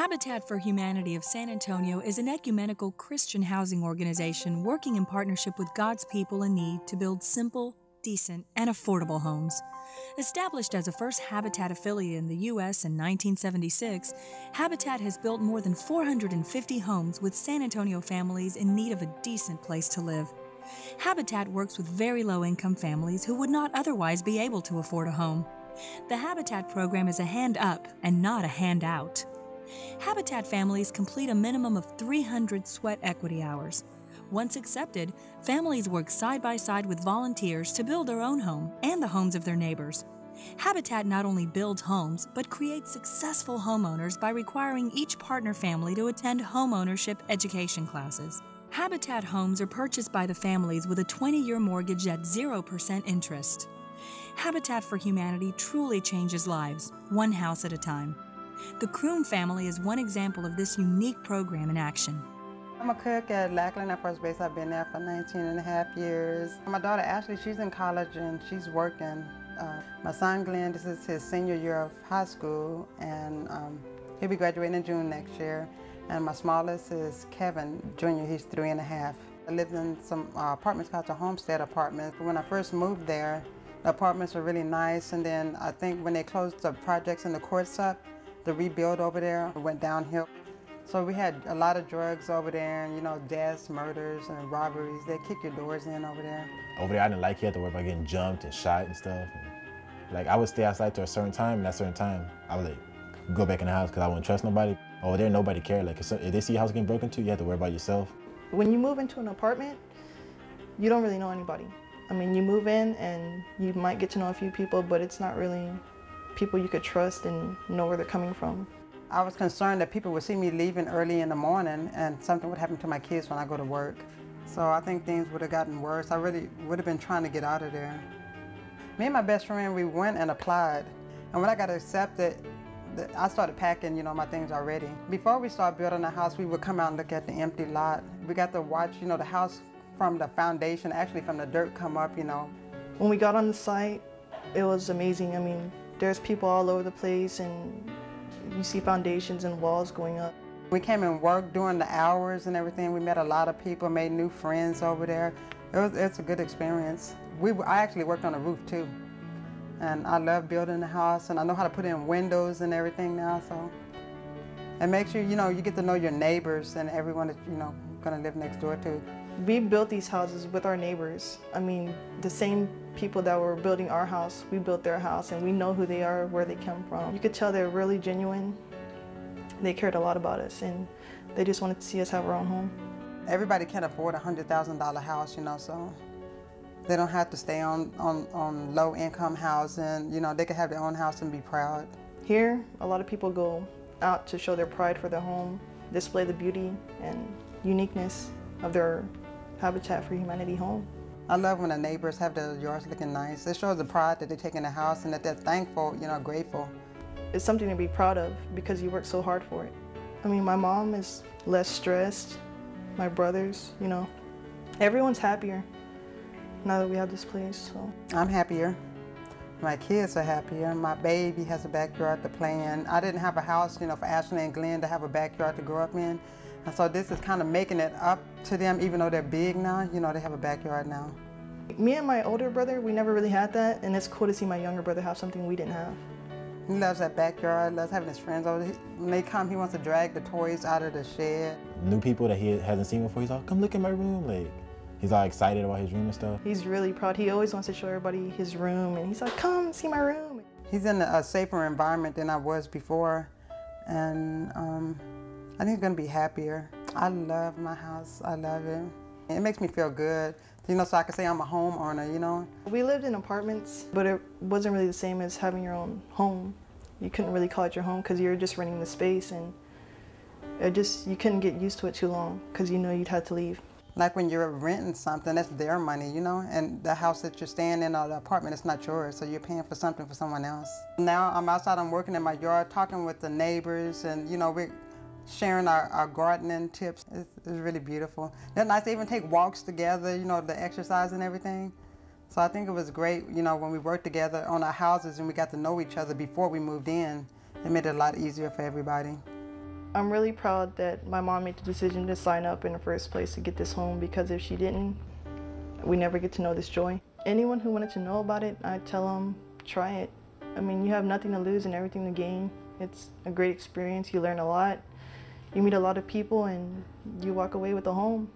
Habitat for Humanity of San Antonio is an ecumenical Christian housing organization working in partnership with God's people in need to build simple, decent, and affordable homes. Established as a first Habitat affiliate in the U.S. in 1976, Habitat has built more than 450 homes with San Antonio families in need of a decent place to live. Habitat works with very low-income families who would not otherwise be able to afford a home. The Habitat program is a hand up and not a handout. Habitat families complete a minimum of 300 sweat equity hours. Once accepted, families work side by side with volunteers to build their own home and the homes of their neighbors. Habitat not only builds homes, but creates successful homeowners by requiring each partner family to attend homeownership education classes. Habitat homes are purchased by the families with a 20-year mortgage at 0% interest. Habitat for Humanity truly changes lives, one house at a time. The Croom family is one example of this unique program in action. I'm a cook at Lackland at First Base. I've been there for 19 and a half years. My daughter Ashley, she's in college and she's working. My son Glenn, this is his senior year of high school, and he'll be graduating in June next year. And my smallest is Kevin, junior, he's 3 and a half. I lived in some apartments called the Homestead Apartments. When I first moved there, the apartments were really nice, and then I think when they closed the projects in the courts up, the rebuild over there went downhill. So we had a lot of drugs over there, and you know, deaths, murders, and robberies. They kick your doors in over there. Over there, I didn't like it. I had to worry about getting jumped and shot and stuff. And, like, I would stay outside to a certain time, and at a certain time, I would go back in the house because I wouldn't trust nobody. Over there, nobody cared. Like, if they see a house getting broken into, you have to worry about yourself. When you move into an apartment, you don't really know anybody. I mean, you move in and you might get to know a few people, but it's not really people you could trust and know where they're coming from. I was concerned that people would see me leaving early in the morning and something would happen to my kids when I go to work. So I think things would have gotten worse. I really would have been trying to get out of there. Me and my best friend, we went and applied. And when I got accepted, I started packing, you know, my things already. Before we started building the house, we would come out and look at the empty lot. We got to watch, you know, the house from the foundation, actually from the dirt come up, you know. When we got on the site, it was amazing. I mean, there's people all over the place, and you see foundations and walls going up. We came and worked during the hours and everything. We met a lot of people, made new friends over there. It's a good experience. I actually worked on the roof too. And I love building the house, and I know how to put in windows and everything now, so. And make sure, you know, you get to know your neighbors and everyone that, you know, gonna live next door to. We built these houses with our neighbors. I mean, the same people that were building our house, we built their house, and we know who they are, where they come from. You could tell they're really genuine. They cared a lot about us, and they just wanted to see us have our own home. Everybody can't afford a $100,000 house, you know, so they don't have to stay on low-income housing. You know, they can have their own house and be proud. Here, a lot of people go out to show their pride for their home, display the beauty and uniqueness of their Habitat for Humanity home. I love when the neighbors have their yards looking nice. It shows the pride that they take in the house and that they're thankful, you know, grateful. It's something to be proud of because you work so hard for it. I mean, my mom is less stressed, my brothers, you know, everyone's happier now that we have this place, so. I'm happier. My kids are happier. My baby has a backyard to play in. I didn't have a house, you know, for Ashley and Glenn to have a backyard to grow up in. And so this is kind of making it up to them, even though they're big now, you know, they have a backyard now. Me and my older brother, we never really had that, and it's cool to see my younger brother have something we didn't have. He loves that backyard, loves having his friends over. When they come, he wants to drag the toys out of the shed. New people that he hasn't seen before, he's all, come look at my room. Like, he's all excited about his room and stuff. He's really proud. He always wants to show everybody his room, and he's like, come see my room. He's in a safer environment than I was before, and I think he's gonna be happier. I love my house, I love it. It makes me feel good, you know, so I can say I'm a homeowner, you know. We lived in apartments, but it wasn't really the same as having your own home. You couldn't really call it your home because you're just renting the space, and you couldn't get used to it too long because you know you'd have to leave. Like when you're renting something, that's their money, you know, and the house that you're staying in or the apartment, it's not yours, so you're paying for something for someone else. Now I'm outside, I'm working in my yard, talking with the neighbors, and you know, we're sharing our gardening tips. It's really beautiful. They're nice. They even take walks together, you know, the exercise and everything. So I think it was great, you know, when we worked together on our houses and we got to know each other before we moved in. It made it a lot easier for everybody. I'm really proud that my mom made the decision to sign up in the first place to get this home, because if she didn't, we never get to know this joy. Anyone who wanted to know about it, I tell them, try it. I mean, you have nothing to lose and everything to gain. It's a great experience. You learn a lot. You meet a lot of people and you walk away with a home.